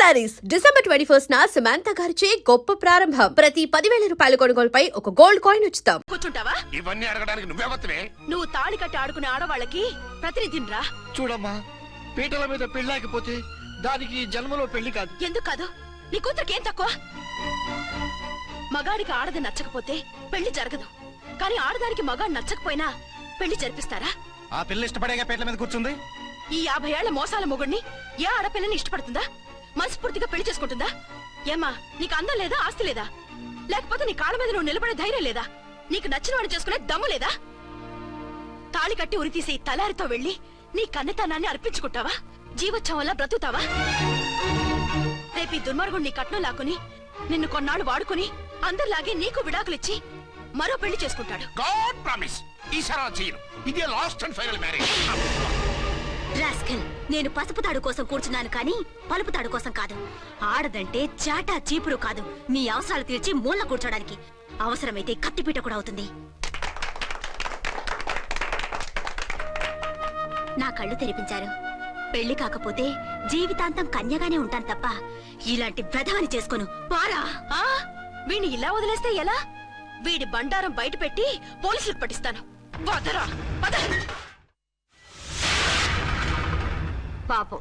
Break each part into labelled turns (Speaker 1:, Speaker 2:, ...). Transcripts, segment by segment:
Speaker 1: Saris December 21 Samantha గారిచే గొప్ప ప్రారంభం. ప్రతి 10,000 రూపాయల కొనుగోలుపై ఒక గోల్డ్ కాయిన్ ఉచితం.
Speaker 2: కూర్చుంటావా?
Speaker 3: ఇవన్నీ అడగడానికి నువ్వెవత్తవే?
Speaker 2: నువ్వు తాళి కట్టి ఆడుకునే ఆడవాళ్ళకి ప్రతినిధినిరా.
Speaker 4: చూడమ్మా, పీటల మీద పెళ్ళాకపోతే దానికి జన్మలో పెళ్లి కాదు.
Speaker 2: ఎందుకు కాదు? నీ కూతురికి ఏం తక్కువ? మగాడికి ఆడది నచ్చకపోతే పెళ్లి జరగదు, కానీ ఆడదానికి మగాడు నచ్చకపోయినా పెళ్లి జరిపిస్తారా?
Speaker 3: ఆ పిల్ల ఇష్టపడేగా పీటల మీద కూర్చుంది.
Speaker 2: ఈ 50 ఏళ్ల మోసాల మొగుడిని ఏ ఆడపిల్లని ఇష్టపడుతుందా? మనస్ఫూర్తిగా పెళ్లి చేసుకుంటుందా? ఏమ్మా, నీకు అందం లేదా, ఆస్తి లేదా? లేకపోతే నీ కాళ్ళ మీద నువ్వు నిలబడే ధైర్యం లేదా? నీకు నచ్చిన వాడు చేసుకునే దమ్ము లేదా? తాళి కట్టి ఉరి తీసే ఈ తలారితో వెళ్లి నీ కన్నెతనాన్ని అర్పించుకుంటావా? జీవోత్సవంలా బ్రతుకుతావా? రేపు ఈ దుర్మార్గుడు నీ కట్నం లాక్కుని నిన్ను కొన్నాళ్ళు వాడుకుని అందరిలాగే నీకు విడాకులిచ్చి మరో పెళ్లి చేసుకుంటాడు.
Speaker 3: గాడ్ ప్రామిస్, ఈసారి అలా చేయను. ఇదే last and final marriage.
Speaker 5: Rascal, నేను పసుపు తాడు కోసం కూర్చున్నాను కానీ పలుపు తాడు కోసం కాదు. ఆడదంటే చాటా చీపురు కాదు, నీ అవసరాలు తీర్చి మూల కూర్చోడానికి. అవసరమైతే కత్తిపీట కూడా అవుతుంది. నా కళ్ళు తెరిపించారు. పెళ్లి కాకపోతే జీవితాంతం కన్యగానే ఉంటాను తప్ప ఇలాంటి ప్రధాని చేసుకోను. పారా!
Speaker 2: వీణ్ణి ఇలా వదిలేస్తే ఎలా? వీడి బండారం బయట పెట్టి పోలీసులకు పట్టిస్తాను. వదరా, వద.
Speaker 5: పాపం,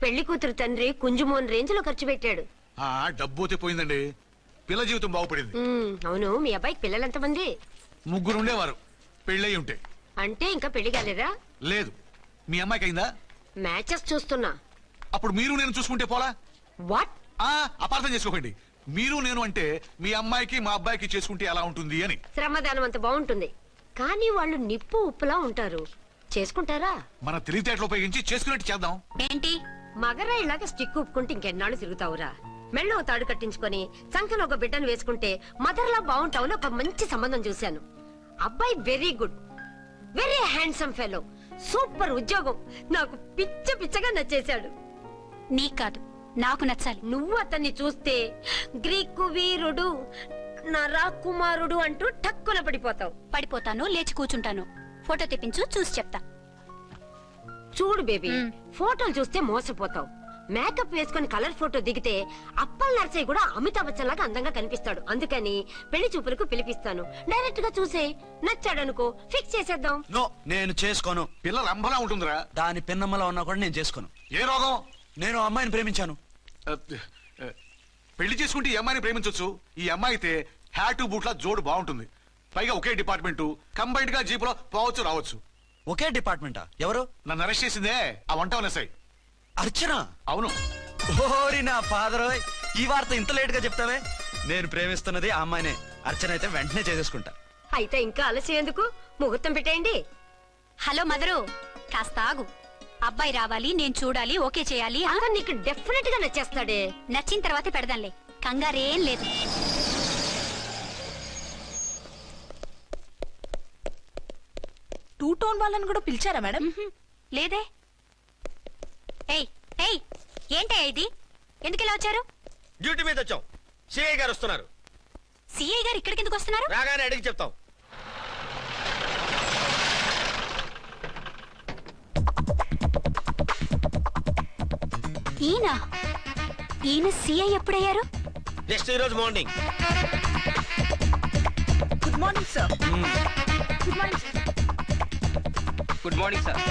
Speaker 5: పెళ్లి కూతురు తండ్రి కుంజుమోన్ రేంజ్ లో ఖర్చు పెట్టాడు.
Speaker 3: డబ్బు పోయిందండి, పిల్ల జీవితం బాగుపడింది.
Speaker 5: అవును, మీ అబ్బాయికి పిల్లలు మంది?
Speaker 3: 3 ఉండేవారు, పెళ్ళయి ఉంటే.
Speaker 5: అంటే ఇంకా పెళ్లి కాలేదా?
Speaker 3: లేదు. మీ అమ్మాయికి అయిందా?
Speaker 5: మ్యాచెస్ చూస్తున్నా.
Speaker 3: అప్పుడు మీరు నేను చూసుకుంటే పోలా?
Speaker 5: వాట్?
Speaker 3: అపార్థం చేసుకోకండి. మీరు నేను అంటే మీ అమ్మాయికి మా అబ్బాయికి చేసుకుంటే ఎలా ఉంటుంది అని.
Speaker 5: శ్రమదానం అంత బాగుంటుంది, కానీ వాళ్ళు నిప్పు ఉప్పులా ఉంటారు. చేసుకుంటారా?
Speaker 3: మన తెలివితేటలు ఉపయోగించి చేసుకున్నట్టు చేద్దాం.
Speaker 5: ఏంటి మగరా ఇలాగ స్టిక్ ఉప్పుకుంటే ఇంకెన్నాళ్ళు తిరుగుతావురా? మెళ్ళో తాడు కట్టించుకొని చంకలో ఒక బిడ్డను వేసుకుంటే మదర్లా బాగుంటావుని ఒక మంచి సంబంధం చూశాను. అబ్బాయి very good, very handsome fellow, super ఉద్యోగం. నాకు పిచ్చగా నచ్చేశాడు.
Speaker 6: నీకు కాదు, నాకు నచ్చాలి.
Speaker 5: నువ్వు అతన్ని చూస్తే గ్రీకు వీరుడు, నరాకుమారుడు అంటూ టక్కున పడిపోతావు.
Speaker 6: పడిపోతాను, లేచి కూర్చుంటాను. ఫోటో తెప్పించు, చూసి చెప్తా.
Speaker 5: చూడు బేబీ, ఫోటోలు చూస్తే మోసపోతావు. మేకప్ వేసుకుని కలర్ ఫోటో దిగితే అప్పల్ నర్సయ్య కూడా అమితాబ్ బచ్చన్ లాగా అందంగా కనిపిస్తాడు. అందుకని పెళ్లి చూపులకు పిలిపిస్తాను. డైరెక్ట్ గా చూసే నచ్చాడనుకో, ఫిక్స్ చేసేద్దాం.
Speaker 7: నో, నేను చేసుకోను.
Speaker 3: పిల్ల రంభలా ఉంటుందిరా.
Speaker 7: దాని పిన్నమ్మలా ఉన్నా కూడా నేను చేసుకోను.
Speaker 3: ఏ రోగం?
Speaker 7: నేను అమ్మాయిని ప్రేమించాను.
Speaker 3: పెళ్లి చేసుకుంటే ఈ అమ్మాయిని ప్రేమించొచ్చు. ఈ అమ్మాయి అయితే హ్యాటు బూట్ల జోడు బాగుంటుంది. పైగా ఒకే డిపార్ట్మెంట్, కంబైన్డ్ గా జీపులో పోవచ్చు రావచ్చు.
Speaker 7: ఒకే డిపార్ట్మెంటా? ఎవరు?
Speaker 3: నన్ను అరెస్ట్ చేసిందే ఆ వంట ఎస్ఐ
Speaker 7: అర్చన.
Speaker 3: అవును.
Speaker 7: ఓరి నా ఫాదర్, ఈ వార్త ఇంత లేట్ గా చెప్తావే? నేను ప్రేమిస్తున్నది ఆ అమ్మాయినే. అర్చన అయితే వెంటనే చేసేసుకుంటా.
Speaker 5: అయితే ఇంకా ఆలస్యం ఎందుకు? ముహూర్తం పెట్టేయండి.
Speaker 6: హలో మదరు, కాస్త ఆగు. అబ్బాయి రావాలి, నేను చూడాలి, ఓకే చేయాలి.
Speaker 5: అతను నీకు డెఫినెట్ గా నచ్చేస్తాడే.
Speaker 6: నచ్చిన తర్వాతే పెడదాంలే, కంగారేం లేదు.
Speaker 2: టూ టోన్ వాళ్ళని కూడా పిలిచారా మేడం?
Speaker 6: లేదే. ఏయ్ ఏయ్, ఏంటయ్యా ఇది? ఎందుకు ఇలా వచ్చారు?
Speaker 4: డ్యూటీ మీద వచ్చాం. సిఐ గారు వస్తున్నారు.
Speaker 6: సిఐ గారు ఇక్కడికి ఎందుకు వస్తున్నారు?
Speaker 4: రాగానే అడిగి చెప్తాం.
Speaker 6: ఈయన సిఐ ఎప్పుడయ్యారు?
Speaker 4: నెక్స్ట్ ఈ రోజు morning.
Speaker 2: Good morning sir. Good morning sir.
Speaker 4: Good morning sir.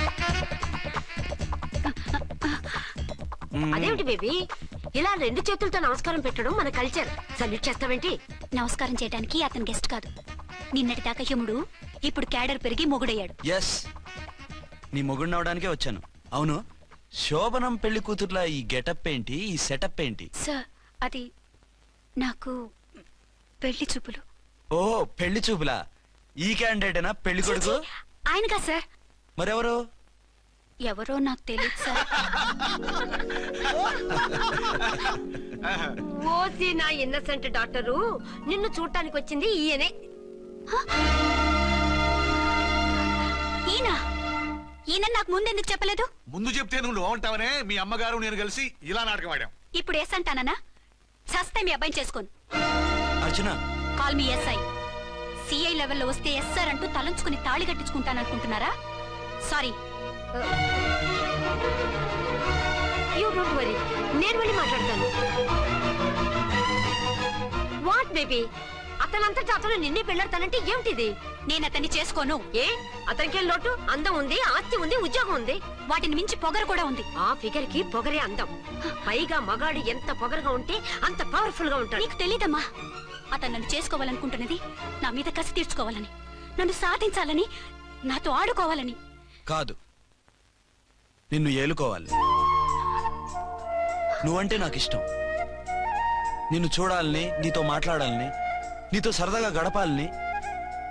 Speaker 5: అదేమిటి బేబీ, ఇలా 2 చేతులతో నమస్కారం పెట్టడం మన కల్చర్. సల్యూట్ చేస్తావేంటి?
Speaker 6: నమస్కారం చేయడానికి అతను గెస్ట్ కాదు. నిన్నటి దాకా యముడు, ఇప్పుడు క్యాడర్ పెరిగి మొగుడయ్యాడు.
Speaker 7: ఎస్, నీ మొగుడిని అవడానికే వచ్చాను. అవును, శోభనం పెళ్లి కూతుర్లా ఈ గెటప్ ఏంటి, ఈ సెటప్ ఏంటి?
Speaker 6: సార్, అది నాకు పెళ్లి చూపులు.
Speaker 7: ఓ, పెళ్లి చూపులా? ఈ క్యాండిడేటేనా పెళ్లి కొడుకు?
Speaker 6: ఆయనగా సార్.
Speaker 7: మరెవరు?
Speaker 6: ఎవరో నాకు తెలియదు సార్.
Speaker 5: ఓసి నా ఇన్నసెంట్ డాక్టరు, నిన్ను చూడటానికి వచ్చింది ఈయనే.
Speaker 6: ఈయన నాకు ముందెందుకు చెప్పలేదు?
Speaker 3: ముందు చెప్తే నువ్వు బాగుంటావనే మీ అమ్మగారు నేను కలిసి ఇలా నాటకం ఆడాం.
Speaker 6: ఇప్పుడు ఎస్ అంటానా? సస్తే మీ అబ్బాయిని చేసుకోను.
Speaker 7: అర్చన,
Speaker 6: కాల్ మీ ఎస్ఐ. సిఐ లెవెల్లో వస్తే ఎస్ఆర్ అంటూ తలంచుకుని తాళి కట్టించుకుంటాననుకుంటున్నారా? సారీ.
Speaker 5: You don't worry. నేను వెళ్ళి మాట్లాడతాను. వాట్ బేబీ, అతనంతటా అతను నిన్నే పెళ్ళాడతానంటే ఏమిటిది?
Speaker 6: నేను అతన్ని చేసుకోను.
Speaker 5: ఏ అతనికేం లోటు? అందం ఉంది, ఆస్తి ఉంది, ఉద్యోగం ఉంది.
Speaker 6: వాటిని మించి పొగరు కూడా ఉంది.
Speaker 5: ఆ ఫిగర్ కి పొగరే అందం. పైగా మగాడు ఎంత పొగరుగా ఉంటే అంత పవర్ఫుల్ గా ఉంటాడు.
Speaker 6: నీకు తెలీదమ్మా, అతను నన్ను చేసుకోవాలనుకుంటున్నది నా మీద కసి తీర్చుకోవాలని, నన్ను సాధించాలని, నాతో ఆడుకోవాలని.
Speaker 7: కాదు, నిన్ను ఏలుకోవాలి. నువ్వంటే నాకు ఇష్టం. నిన్ను చూడాలని, నీతో మాట్లాడాలని, నీతో సరదాగా గడపాలని,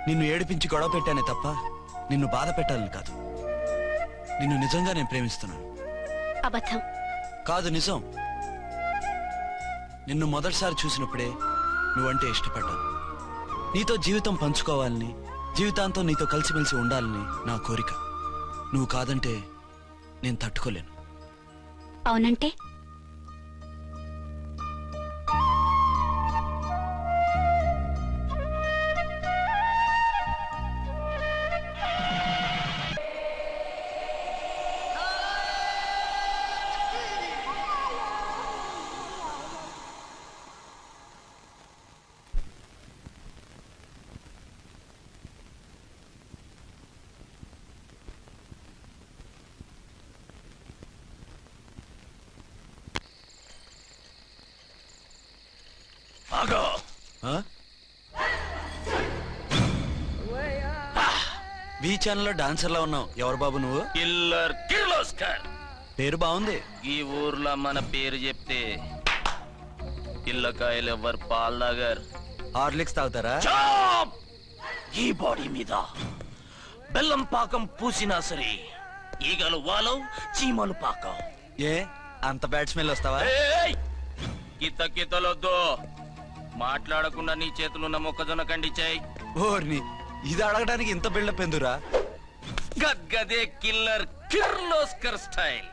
Speaker 7: నిన్ను ఏడిపించి గొడవ పెట్టానే తప్ప నిన్ను బాధ పెట్టాలని కాదు. నిన్ను నిజంగా నేను ప్రేమిస్తున్నాను.
Speaker 6: అబద్ధం.
Speaker 7: కాదు, నిజం. నిన్ను మొదటిసారి చూసినప్పుడే నువ్వంటే ఇష్టపడ్డాను. నీతో జీవితం పంచుకోవాలని, జీవితాంతం నీతో కలిసిమెలిసి ఉండాలని నా కోరిక. నువ్వు కాదంటే నేను తట్టుకోలేను.
Speaker 6: అవునంటే
Speaker 7: ఆ? బీ ఛానల్లో డాన్సర్లా ఉన్నావు. ఎవరు బాబు నువ్వు?
Speaker 8: కిల్లర్ కిర్లోస్కర్.
Speaker 7: పేరు బాగుంది.
Speaker 8: ఈ ఊర్లో మన పేరు చెప్తే పిల్లకాయలు ఎవరు పాల్దాగర్.
Speaker 7: హార్లిక్స్ తాగుతారా?
Speaker 8: చాప్! ఈ బాడీ మీద బెల్లం పాకం పూసినా సరే ఈగలు వాలవు, చీమలు పాకం.
Speaker 7: ఏ అంత బ్యాడ్ స్మెల్ వస్తావా?
Speaker 8: ఏయ్! కిత కితలొద్దు. మాట్లాడకుండా నీ చేతులున్న మొక్కజొన్న కండిచాయి.
Speaker 7: ఓర్ని, ఇది అడగడానికి ఇంత బిల్డప్ ఎందురా?
Speaker 8: గద్గదే కిల్లర్ కిర్లోస్కర్ స్టైల్.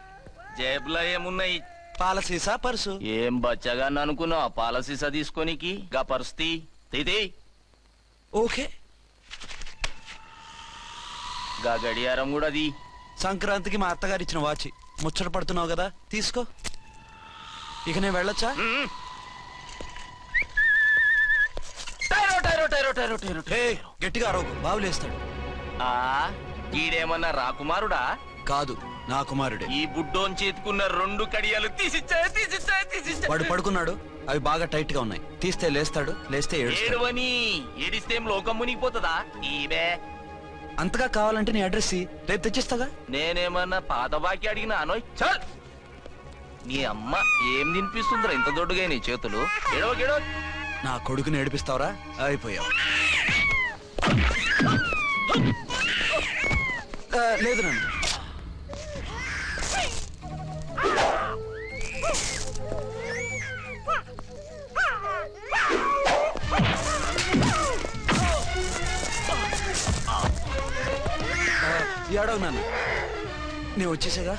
Speaker 8: జేబులో ఏమున్నాయి?
Speaker 7: పాలసీసా పర్సు?
Speaker 8: ఏం బచ్చగా అనుకున్నావు? పాలసీసా తీసుకోనికి గా పరిస్థితి తిది.
Speaker 7: ఓకే.
Speaker 8: గా గడియారం కూడా అది.
Speaker 7: సంక్రాంతికి మా అత్తగారు ఇచ్చిన వాచి. ముచ్చట పడుతున్నావు కదా, తీసుకో. ఇక నేను వెళ్ళొచ్చా?
Speaker 8: టైరో టైరో టైరో టైరో టైరో
Speaker 7: ఏ, గట్టిగా అరవకు, బావులేస్తాడు.
Speaker 8: ఆ ఈడేమన్నా రాకుమారుడా?
Speaker 7: కాదు, నా కుమారుడే.
Speaker 8: ఈ బుడ్డోన్ చేతుకున్న 2 కడియాలు తీసిచ్చా.
Speaker 7: వాడు పడుకున్నాడు, అవి బాగా టైట్ గా ఉన్నాయి. తీస్తే లేస్తాడు, లేస్తే ఏడుస్తాడు.
Speaker 8: ఏడవని ఏడిస్తే లోకం మునిగిపోతుందా? ఈబే
Speaker 7: అంతగా కావాలంటే నీ అడ్రస్ రేపు తెచ్చిస్తాగా.
Speaker 8: నేనేమన్నా పాత బాకి అడిగినా అనోయ్. చల్, నీ అమ్మ ఏం తినిపిస్తుందిరా ఇంత దొడ్డుగా నీ చేతులు? గెడవ గెడవ.
Speaker 7: నా కొడుకుని ఏడిపిస్తావరా? అయిపోయావు. లేదు నన్ను. ఏడవు నాన్న, నేను వచ్చేసాగా.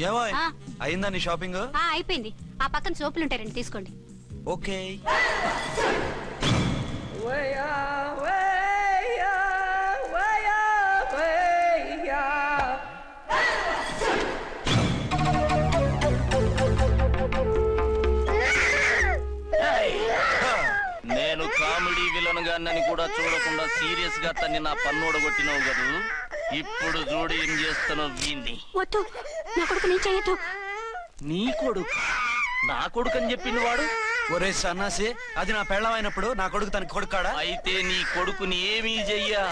Speaker 7: ఏమో అయిందా నీ షాపింగ్?
Speaker 6: అయిపోయింది. ఆ పక్కన సోపులుంటాయి, రండి తీసుకోండి.
Speaker 7: ఓకే.
Speaker 8: నేను కామెడీ విలన్ గాన్నని కూడా చూడకుండా సీరియస్ గా తన్ని నా పన్నోడ కొట్టినావు కదూ. ఇప్పుడు చూడు ఏం చేస్తానో వీణ్ణి.
Speaker 6: వద్దు, నా కొడుకు నేను చేయొద్దు.
Speaker 8: నీ కొడుకు నా కొడుకు అని చెప్పింది వాడు.
Speaker 7: ఒరే సన్నాసి, అది నా పెళ్ళమైనప్పుడు నా కొడుకు తన కొడుకాడా?
Speaker 8: అయితే నీ కొడుకుని ఏమీ చెయ్యా,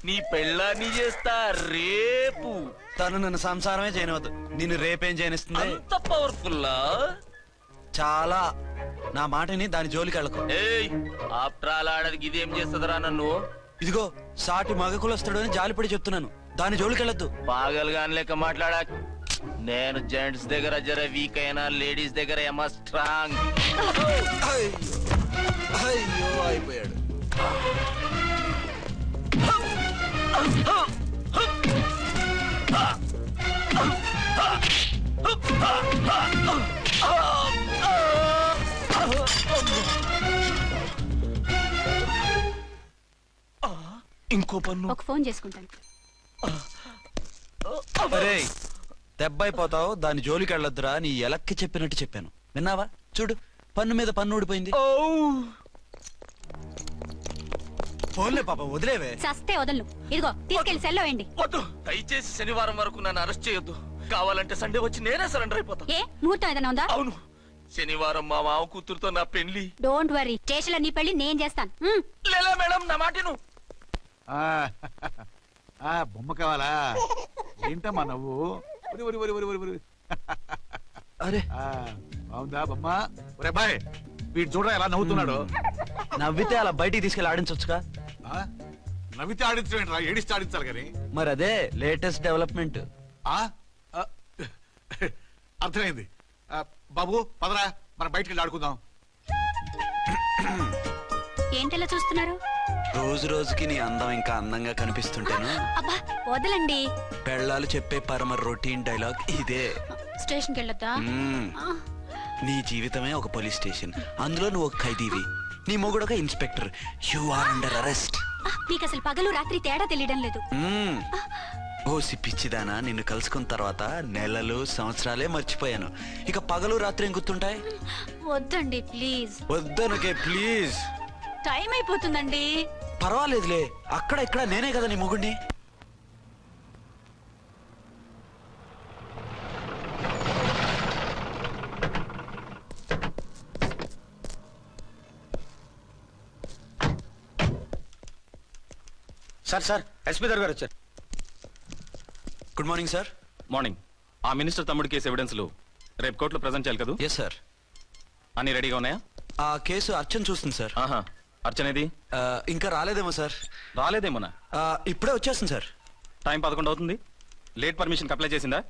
Speaker 8: నీ పెళ్ళాన్ని చేస్తా రేపు.
Speaker 7: తను నన్ను సంసారమే చేయనవద్దు, నిన్ను రేపేం చేయనిస్తుంది?
Speaker 8: అంత పవర్ఫుల్లా?
Speaker 7: చాలా. నా మాటని దాని జోలికి వెళ్ళకు.
Speaker 8: ఏయ్, ఆఫ్టర్ ఆల్ ఆడదికి ఇదేం చేస్తుందిరా నన్ను?
Speaker 7: ఇదిగో, సాటి మగకులొస్తాడు అని జాలిపడి చెప్తున్నాను, దాని జోలికి వెళ్ళొద్దు.
Speaker 8: పాగలుగాని లెక్క మాట్లాడా. నేను జెంట్స్ దగ్గర జర వీక్ అయినా లేడీస్ దగ్గర ఏమో స్ట్రాంగ్.
Speaker 7: అయ్యో, అయిపోయాడు.
Speaker 8: ఇంకో పన్ను.
Speaker 6: ఒక ఫోన్ చేసుకుంటాను.
Speaker 7: అరే దెబ్బైపోతావు, దాని జోలికి వెళ్ళొద్దురా, నీ ఎలక్కి చెప్పినట్టు చెప్పాను. విన్నావా? చూడు, పన్ను మీద పన్ను ఊడిపోయింది. ఫోన్లే పాప, వదిలేవే.
Speaker 6: చస్తే వదలను. ఇదిగో తీసుకెళ్లి సెల్లో వేయండి.
Speaker 8: వద్దు, దయచేసి శనివారం వరకు నన్ను అరెస్ట్ చేయొద్దు. కావాలంటే సండే వచ్చి నేనే సరెండర్ అయిపోతా.
Speaker 6: ఏ ముహూర్తం ఏదైనా ఉందా?
Speaker 8: అవును, శనివారం మా మామ కూతురుతో నా పెళ్లి.
Speaker 6: డోంట్ వరీ, స్టేషన్లో నీ పెళ్లి నేను చేస్తాను.
Speaker 8: లేలా మేడం, నా మాటను.
Speaker 3: బొమ్మ కావాలా? ఏంటమ్మా నవ్వు? ఒరి ఒరి ఒరి ఒరి ఒరి ఒరి.
Speaker 7: అరే
Speaker 3: బాగుందా బొమ్మ? ఒరే బాయ్, వీడు చూడరా ఎలా నవ్వుతున్నాడు.
Speaker 7: నవ్వితే అలా బయటికి తీసుకెళ్ళి ఆడించొచ్చుగా.
Speaker 3: నవ్వితే ఆడించడం, ఏడిస్తే ఆడించాలి కానీ.
Speaker 7: మరి అదే లేటెస్ట్ డెవలప్మెంట్.
Speaker 3: అర్థమైంది. బాబు పదరా, మనం బయటికి వెళ్ళి ఆడుకుందాం.
Speaker 6: ఏంటలా చూస్తున్నారు?
Speaker 7: రోజు రోజుకి నీ అందం ఇంకా అందంగా కనిపిస్తుంటేను.
Speaker 6: అబ్బా వదలండి.
Speaker 7: పెళ్ళాలు చెప్పే పరమ రొటీన్ డైలాగ్ ఇదే.
Speaker 6: స్టేషన్కి వెళ్ళొద్దా?
Speaker 7: నీ జీవితమే ఒక పోలీస్ స్టేషన్, అందులో నువ్వు ఒక ఖైదీవి, నీ మొగుడు ఒక inspector. You are under arrest.
Speaker 6: మీకు అసలు పగలు రాత్రి తేడా తెలియడం లేదు.
Speaker 7: ఓ సిప్పిచ్చిదానా, నిన్ను కలుసుకున్న తర్వాత నెలలు సంవత్సరాలే మర్చిపోయాను. ఇక పగలు రాత్రి ఏం గుర్తుంటాయి?
Speaker 6: వద్దండి ప్లీజ్.
Speaker 7: వద్దనుకే ప్లీజ్.
Speaker 6: టైం అయిపోతుందండి.
Speaker 7: పర్వాలేదులే, అక్కడ ఇక్కడ నేనే కదా నీ మొగుడిని.
Speaker 4: సార్ సార్, ఎస్పీ గారు వచ్చారు.
Speaker 7: Good morning sir.
Speaker 9: మార్నింగ్. ఆ మినిస్టర్ తమ్ముడి కేసు ఎవిడెన్స్లు రేపు కోర్టులో ప్రజెంట్ చేయాలి కదా?
Speaker 7: Yes sir.
Speaker 9: అన్ని రెడీగా ఉన్నాయా?
Speaker 7: ఆ కేసు అర్చన చూస్తుంది సార్.
Speaker 9: ఆహా, అర్చనేది?
Speaker 7: ఇంకా రాలేదేమో సార్.
Speaker 9: రాలేదేమోనా?
Speaker 7: ఇప్పుడే వచ్చేస్తుంది సార్.
Speaker 9: టైం 11 అవుతుంది. లేట్ పర్మిషన్ అప్లై చేసిందా?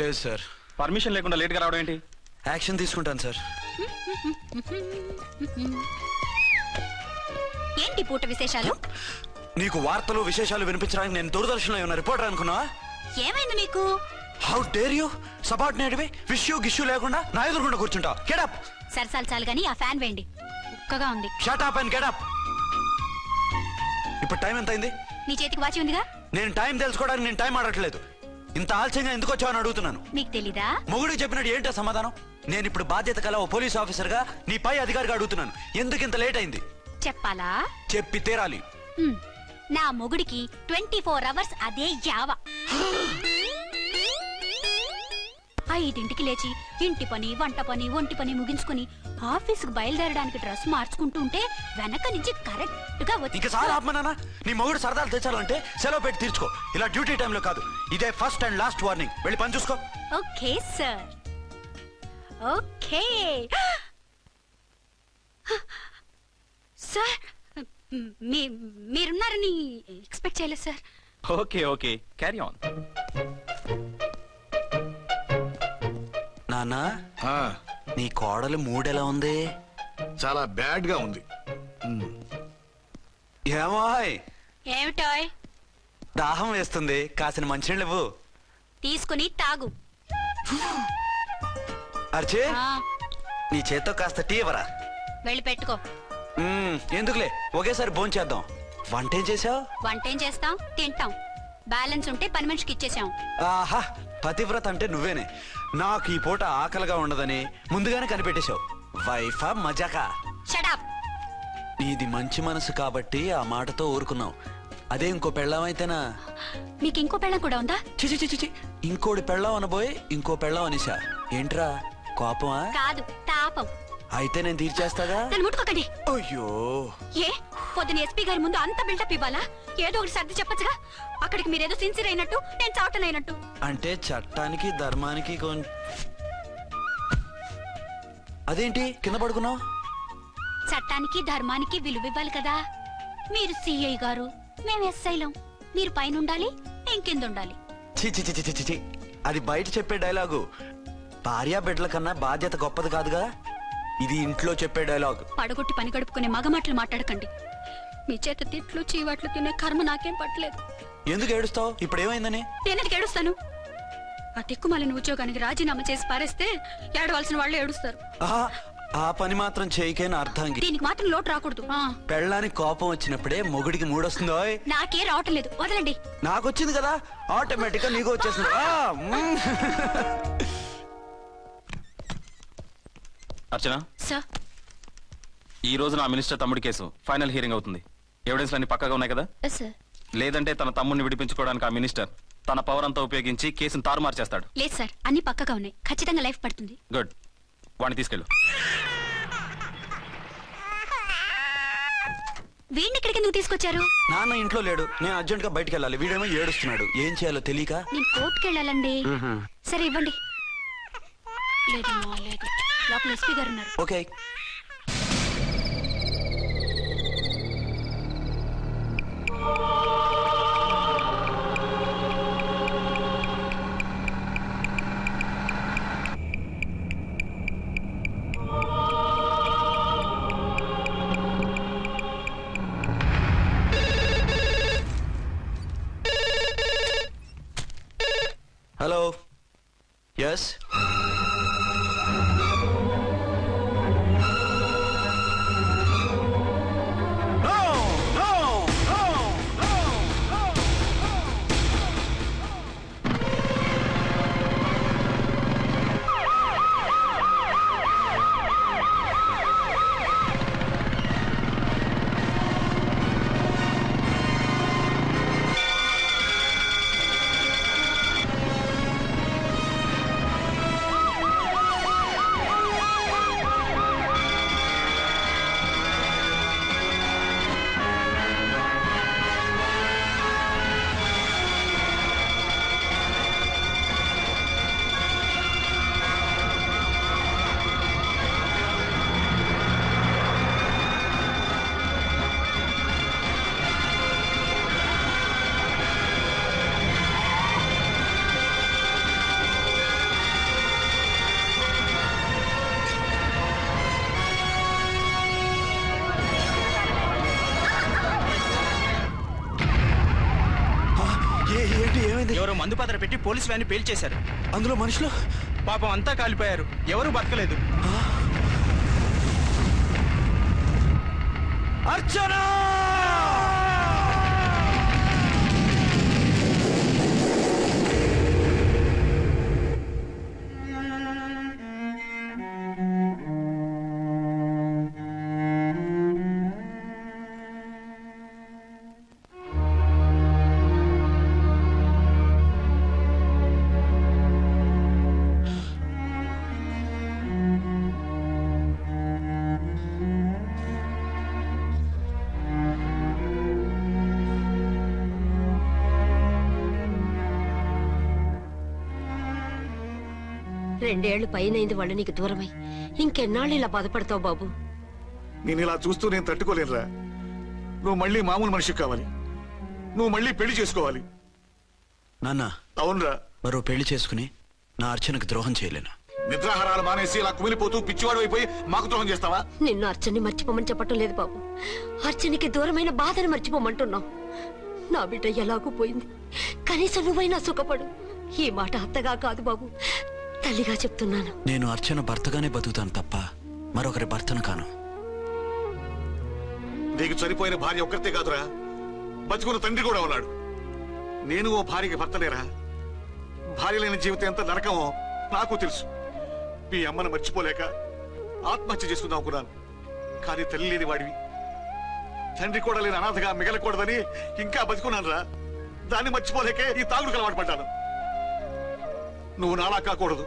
Speaker 7: లేదు సార్.
Speaker 9: పర్మిషన్ లేకుండా లేట్ గా రావడం ఏంటి?
Speaker 7: యాక్షన్ తీసుకుంటాను సార్.
Speaker 6: ఏంటి పూట విశేషాలు?
Speaker 7: నీకు వార్తలు విశేషాలు వినిపించడానికి నేను దూరదర్శన్లో ఉన్న రిపోర్టర్ అనుకున్నావా?
Speaker 6: ఏమైంది మీకు?
Speaker 7: హౌ డేర్ యూ సబార్డినేట్వి విష్యూ గిష్యూ లేకుండా నా ఎదురుకుండా కూర్చుంటావు? Get up.
Speaker 6: సరసాలు చాలు గానీ ఆ ఫ్యాన్ వేయండి, ఉక్కగా ఉంది.
Speaker 7: Shut up and get up. ఇప్పుడు టైం ఎంత అయింది?
Speaker 6: నీ చేతికి వాచి ఉందిగా.
Speaker 7: నేను టైం తెలుసుకోవడానికి నేను టైం ఆడట్లేదు. ఇంత ఆలస్యంగా ఎందుకు వచ్చావని అడుగుతున్నాను.
Speaker 6: మీకు తెలీదా?
Speaker 7: మొగుడికి చెప్పినట్టు ఏంటో సమాధానం? నేను ఇప్పుడు బాధ్యత కల ఓ పోలీస్ ఆఫీసర్ గా నీ పై అధికారిగా అడుగుతున్నాను, ఎందుకు ఇంత లేట్ అయింది?
Speaker 6: చెప్పాలా?
Speaker 7: చెప్పి తీరాలి.
Speaker 6: నా మొగుడికి 24 అవర్స్ అదే యావ. 5ంటికి లేచి ఇంటి పని, వంట పని, ఒంటి పని ముగించుకుని ఆఫీసుకు బయలుదేరడానికి డ్రెస్ మార్చుకుంటూ ఉంటే వెనక నుంచి కరెక్ట్ గా వచ్చి.
Speaker 7: ఇంకా సార్ ఆత్మనానా, నీ మొగుడు సరదాలు తెచ్చాలంటే సెలవు పెట్టి తీర్చుకో. ఇలా డ్యూటీ టైంలో కాదు, ఇదే ఫస్ట్ అండ్ లాస్ట్ వార్నింగ్. వెళ్ళి పని చూసుకో.
Speaker 6: Okay sir, okay sir. మీరున్నారని ఎక్స్పెక్ట్ చేయలేదు sir.
Speaker 9: Okay okay, carry on.
Speaker 7: నానా, నీ కోడలు మూడెలా ఉంది?
Speaker 3: చాలా బ్యాడ్ గా ఉంది.
Speaker 7: ఏమాయ్,
Speaker 6: ఏమిటాయ్?
Speaker 7: దాహం వేస్తుంది, కాసిన మంచినీళ్ళు ఇవ్వు.
Speaker 6: తీసుకుని తాగు.
Speaker 7: అర్చే,
Speaker 6: ఆ,
Speaker 7: నీ చేత్తో కాస్త టీ ఇవ్వరా.
Speaker 6: వెళ్ళి పెట్టుకో.
Speaker 7: ఎందుకులే, ఒకేసారి భోంచేద్దాం. వంట ఏం చేసావు?
Speaker 6: వంటేం చేస్తాం, తింటాం. బ్యాలెన్స్ ఉంటే పని మనిషికి ఇచ్చేసాం.
Speaker 7: ఆహా, పతివ్రత అంటే నువ్వేనే. నాకు ఈ పూట ఆకలిగా ఉండదని ముందుగానే కనిపెట్టేశావు. వైఫా మజాకా?
Speaker 6: షడప్.
Speaker 7: నీది మంచి మనసు కాబట్టి ఆ మాటతో ఊరుకున్నావు. అదే ఇంకో పెళ్ళం అయితేనా?
Speaker 6: మీకు ఇంకో పెళ్ళం కూడా ఉందా?
Speaker 7: చిచి చిచి చి, ఇంకోటి పెళ్ళం అనబోయి ఇంకో పెళ్ళం అనిసా. ఏంట్రా కోపమా?
Speaker 6: కాదు, తాపం.
Speaker 7: అయితే నేను తీర్చేస్తాగా.
Speaker 6: నన్ను ముట్టుకోకండి.
Speaker 7: అయ్యో,
Speaker 6: ఏ పొద్దున ఎస్పీ గారి ముందు అంత బిల్డప్ ఇవ్వాలా? ఏదో ఒకటి సర్ది చెప్పచ్చుగా. అక్కడికి మీరేదో సిన్సియర్ అయినట్టు, నేను చావటం అయినట్టు.
Speaker 7: అంటే చట్టానికి ధర్మానికి అదేంటి కింద పడుకున్నావు?
Speaker 6: చట్టానికి ధర్మానికి విలువ ఇవ్వాలి కదా. మీరు సిఐ గారు, మేము ఎస్ఐలం. మీరు పైన ఉండాలి, నేను కింద ఉండాలి.
Speaker 7: చి చి చి చి చి, అది బయట చెప్పే డైలాగు. భార్యా బిడ్డల కన్నా బాధ్యత గొప్పది కాదుగా. ఇది ఇంట్లో చెప్పే డైలాగ్.
Speaker 6: పడగొట్టి పని గడుపుకునే మగమాటలు మాట్లాడకండి. మీ చేత తిట్లు చీవాట్లు తినే కర్మ నాకేం పట్టలేదు.
Speaker 7: ఎందుకు ఏడుస్తావు? ఇప్పుడు ఏమైందని?
Speaker 6: నేనెందుకు ఏడుస్తాను? ఆ తిక్కుమాలిన ఉద్యోగానికి రాజీనామా చేసి పారేస్తే ఏడవలసిన వాళ్ళు ఏడుస్తారు.
Speaker 7: ఆహా, ఆ పని మాత్రం చేయకే నా అర్థంకి.
Speaker 6: దీనికి మాత్రం లోటు రాకూడదు.
Speaker 7: పెళ్ళానికి కోపం వచ్చినప్పుడే మొగుడికి మూడొస్తుందో.
Speaker 6: నాకే రావటం లేదు, వదలండి.
Speaker 7: నాకొచ్చింది కదా, ఆటోమేటిక్ గా నీకు వచ్చేస్తుంది.
Speaker 9: అర్చన,
Speaker 6: సార్,
Speaker 9: ఈ రోజు నా మినిస్టర్ తమ్ముడి కేసు ఫైనల్ హియరింగ్ అవుతుంది. ఎవిడెన్స్ అన్ని పక్కగా ఉన్నాయి కదా?
Speaker 6: సార్.
Speaker 9: లేదంటే తన తమ్ముడిని విడిపించుకోవడానికి ఆ మినిస్టర్ తన పవర్ అంతా ఉపయోగించి కేసును తారుమారు చేస్తాడు.
Speaker 6: లేదు సార్, అన్ని పక్కగా ఉన్నాయి. ఖచ్చితంగా లైఫ్ పడుతుంది.
Speaker 9: గుడ్, వాడిని తీసుకెళ్ళు.
Speaker 6: వీడిని ఇక్కడికి ఎందుకు తీసుకొచ్చారు?
Speaker 7: నాన్న ఇంట్లో లేడు, నేను అర్జెంట్ గా బయటికి వెళ్ళాలి. వీడేమో ఏడుస్తున్నాడు, ఏం చేయాలో తెలియక.
Speaker 6: నేను కోర్టుకి వెళ్ళాలండి. సరే ఇవ్వండి. లేదమ్మా, లేదు. లోపల ఎస్పీ గారు ఉన్నారు.
Speaker 7: ఓకే. Hello, yes.
Speaker 10: ఎవరో మందు పాత్ర పెట్టి పోలీస్ వ్యాన్ పేల్చేశారు.
Speaker 7: అందులో మనుషులు
Speaker 10: పాపం అంతా కాలిపోయారు, ఎవరు బతకలేదు.
Speaker 7: అర్చనా!
Speaker 5: రెండేళ్లు పైనైంది వాళ్ళు నీకు దూరమై. ఇంకెన్నాళ్ళు ఇలా బాధపడతావు బాబు?
Speaker 3: నేను ఇలా చూస్తూ నేను తట్టుకోలేనురా. నువ్వు మళ్ళీ మామూలు మనిషి కావాలి, నువ్వు మళ్ళీ పెళ్లి చేసుకోవాలి.
Speaker 7: నాన్న,
Speaker 3: అవునరా.
Speaker 7: మరో పెళ్లి చేసుకుని నా అర్చనకు ద్రోహం చేయలేను.
Speaker 3: నిద్రాహారాలు మానేసి ఇలా కుమిలిపోతూ పిచ్చివాడు అయిపోయి మాకు ద్రోహం చేస్తావా?
Speaker 5: నిన్ను అర్చన్ని మర్చిపోమని చెప్పటం లేదు బాబు, అర్చనికి దూరమైన బాధను మర్చిపోమంటున్నావు. నా బిడ్డ ఎలాగూ పోయింది, కనీసం నువ్వైనా సుఖపడు. ఈ మాట అత్తగా కాదు బాబు, తల్లిగా చెప్తున్నాను.
Speaker 7: నేను అర్చన భర్తగానే బతుకుతాను తప్ప మరొకరి భర్తను కాను.
Speaker 3: నీకు చనిపోయిన భార్య ఒక్కరితే కాదురా, బతుకున్న తండ్రి కూడా ఉన్నాడు. నేను ఓ భార్యకి భర్తలేరా? భార్య లేని జీవితం ఎంత నరకమో నాకు తెలుసు. మీ అమ్మను మర్చిపోలేక ఆత్మహత్య చేసుకుందాం అనుకున్నాను. కానీ తల్లి లేని వాడివి, తండ్రి కూడా లేని అనాథగా మిగలకూడదని ఇంకా బతుకున్నాను రా. దాన్ని మర్చిపోలేకే ఈ తాగుడుకు అలవాటు పడ్డాను. నువ్వు నాలా కాకూడదు,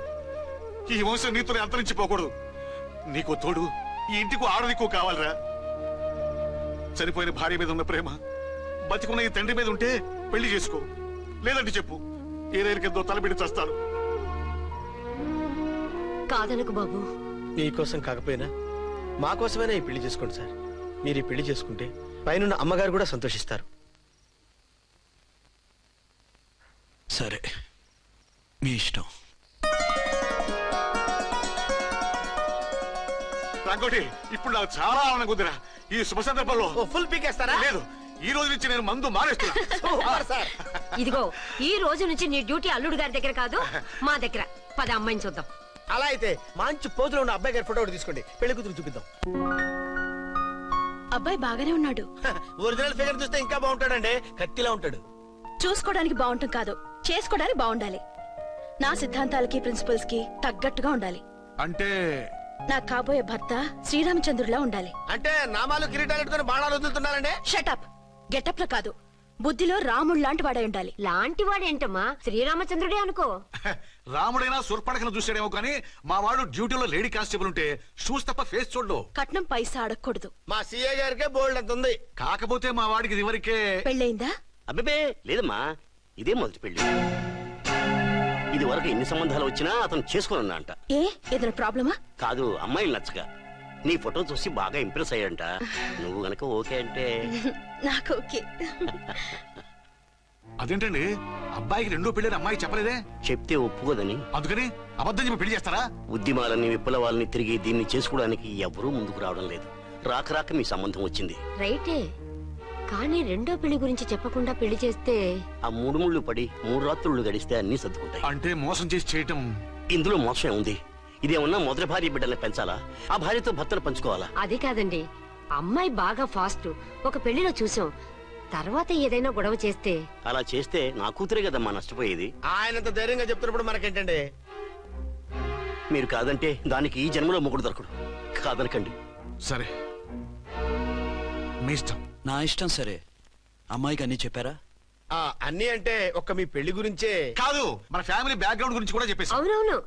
Speaker 3: ఈ వంశం నీతోనే అంతరించిపోకూడదు. నీకు తోడు ఈ ఇంటికి ఆడదికు కావాలిరా. చనిపోయిన భార్య మీద ఉన్న ప్రేమ బతికున్న ఈ తండ్రి మీద ఉంటే పెళ్లి చేసుకో, లేదంటే చెప్పు, ఏ రైలుకెందో తలబెడి చేస్తాను.
Speaker 5: కాదనకు బాబు.
Speaker 10: మీకోసం కాకపోయినా మా కోసమైనా ఈ పెళ్లి చేసుకోండి సార్. మీరు ఈ పెళ్లి చేసుకుంటే పైన అమ్మగారు కూడా సంతోషిస్తారు.
Speaker 7: సరే, మీ ఇష్టం.
Speaker 3: రంగోటి, ఇప్పుడు నాకు చాలా ఆనందంగా ఉందిరా. ఈ శుభ సందర్భంలో
Speaker 10: ఫుల్ పీకేస్తారా?
Speaker 3: లేదు, ఈ రోజు నుంచి నేను మందు మానేస్తున్నా.
Speaker 10: సార్
Speaker 5: ఇదిగో ఈ రోజు నుంచి నీ డ్యూటీ అల్లుడు గారి దగ్గర కాదు మా దగ్గర. పద అమ్మాయిని చూద్దాం.
Speaker 10: అలా అయితే మంచి పోజులో ఉన్న అబ్బాయి గారి ఫోటో ఒకటి తీసుకోండి, పెళ్లి కూతురు చూపిద్దాం.
Speaker 2: అబ్బాయి బాగానే ఉన్నాడు.
Speaker 10: ఒరిజినల్ ఫిగర్ చూస్తే ఇంకా బాగుంటాడండి, కత్తిలా ఉంటాడు.
Speaker 2: చూసుకోవడానికి బాగుంటుంది కాదు, చేసుకోవడానికి బాగుండాలి. నా సిద్ధాంతాలకి ప్రిన్సిపల్స్ కి తగ్గట్టుగా ఉండాలి.
Speaker 3: అంటే
Speaker 2: నా కాబోయే భర్త శ్రీరామచంద్రుడిలా ఉండాలి.
Speaker 10: అంటే నామాలు కిరీటాలు పెట్టుకుని బాణాలు వదులుతున్నారండి.
Speaker 2: షటప్. గెటప్ లో కాదు, బుద్ధిలో రాముడు లాంటి వాడై ఉండాలి.
Speaker 5: లాంటి వాడేంటమ్మా, శ్రీరామచంద్రుడే అనుకో.
Speaker 3: రాముడైనా సుర్పడకను చూసాడేమో కానీ మా వాడు డ్యూటీలో లేడీ కానిస్టేబుల్ ఉంటే షూస్ తప్ప ఫేస్ చూడడు.
Speaker 2: కట్నం పైసా అడగకూడదు.
Speaker 10: మా సీఏ గారికే బోల్డ్ అంత ఉంది.
Speaker 3: కాకపోతే మా వాడికి ఇదివరకే
Speaker 2: పెళ్ళయిందా?
Speaker 11: అబ్బే లేదమ్మా, ఇదే మొదటి పెళ్లి. ఇది వరకు ఎన్ని సంబంధాలు వచ్చినా అతను చేసుకున్నా అంట.
Speaker 2: ఏ ఏదైనా ప్రాబ్లమా?
Speaker 11: కాదు, అమ్మాయిలు నచ్చగా నీ ఫోటో చూసి బాగా ఇంప్రెస్ అయ్యంట. నువ్వు గనక ఓకే అంటే
Speaker 2: నాకు ఓకే.
Speaker 3: అదేంటండి అబ్బాయికి రెండో పెళ్ళని అమ్మాయి చెప్పలేదే?
Speaker 11: చెప్తే ఒప్పుకోదని.
Speaker 3: అందుకని అబద్ధం చెప్పి పెళ్లి చేస్తారా?
Speaker 11: ఉద్యమాలని విప్లవాలని తిరిగి దీన్ని చేసుకోవడానికి ఎవరూ ముందుకు రావడం లేదు. రాక రాక మీ సంబంధం వచ్చింది.
Speaker 5: రైటే, కానీ రెండో పెళ్లి గురించి చెప్పకుండా పెళ్లి చేస్తే
Speaker 11: ఆ 3 ముళ్ళు పడి 3 రాత్రులు గడిస్తే అన్ని సర్దుకుంటాయి.
Speaker 3: అంటే మోసం చేసి చేయటం.
Speaker 11: ఇందులో మోసం ఉంది. ఇదేమన్నా మొదటి భార్య బిడ్డల్ని పెంచాలా, ఆ భార్యతో భర్తలు పంచుకోవాలా?
Speaker 5: అది కాదండి, అమ్మాయి బాగా ఫాస్ట్. ఒక పెళ్లిలో చూసాం, తర్వాత ఏదైనా గొడవ చేస్తే.
Speaker 11: అలా చేస్తే నా కూతురే కదమ్మా నష్టపోయేది.
Speaker 10: ఆయనంత ధైర్యంగా చెప్తున్నప్పుడు మనకేంటండి?
Speaker 11: మీరు కాదంటే దానికి ఈ జన్మలో మొగుడు దొరకడు. కాదనకండి.
Speaker 3: సరే మీ ఇష్టం.
Speaker 7: నా ఇష్టం సరే. అమ్మాయికి అన్ని చెప్పారా?
Speaker 10: అన్ని అంటే ఒక్క మీ పెళ్లి గురించే
Speaker 3: కాదు, మన ఫ్యామిలీ బ్యాక్గ్రౌండ్ గురించి కూడా చెప్పేసి.
Speaker 5: అవునవును,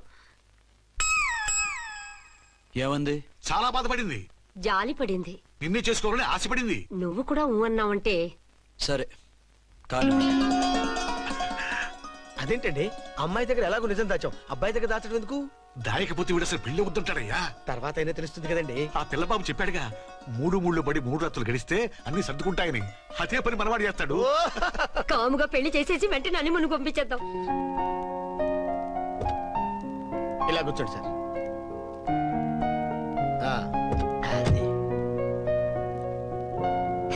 Speaker 7: ఏమంది?
Speaker 3: చాలా బాధపడింది,
Speaker 5: జాలి పడింది.
Speaker 3: నిన్నే చేసుకోవాలని ఆశపడింది.
Speaker 5: నువ్వు కూడా ఊ అన్నావంటే.
Speaker 7: సరే కానీ
Speaker 10: అదేంటండి, అమ్మాయి దగ్గర ఎలాగో నిజం దాచాం, అబ్బాయి దగ్గర దాచడం ఎందుకు?
Speaker 3: దాయకపోతే వీడు అసలు పెళ్లి వద్దంటాడయ్యా.
Speaker 10: తర్వాత అయినా తెలుస్తుంది కదండి.
Speaker 3: ఆ పిల్లబాబు చెప్పాడుగా, 3 ముళ్ళు పడి 3 రాత్రులు గడిస్తే అన్ని సర్దుకుంటాయని. అదే పని మనవాడు చేస్తాడు.
Speaker 5: కాముగా పెళ్లి చేసేసి వెంటనే అన్ని మును పంపించేద్దాం.
Speaker 10: ఇలా కూర్చోండి sir.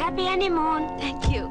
Speaker 5: Happy honeymoon.
Speaker 2: Thank you.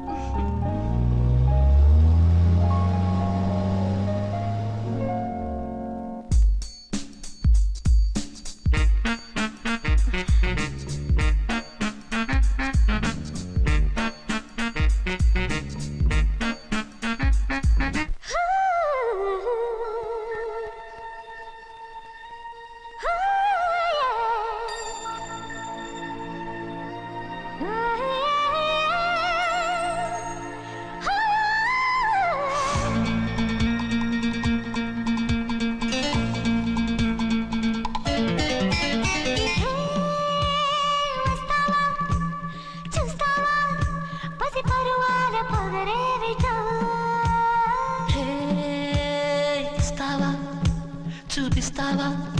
Speaker 6: చూపిస్తావా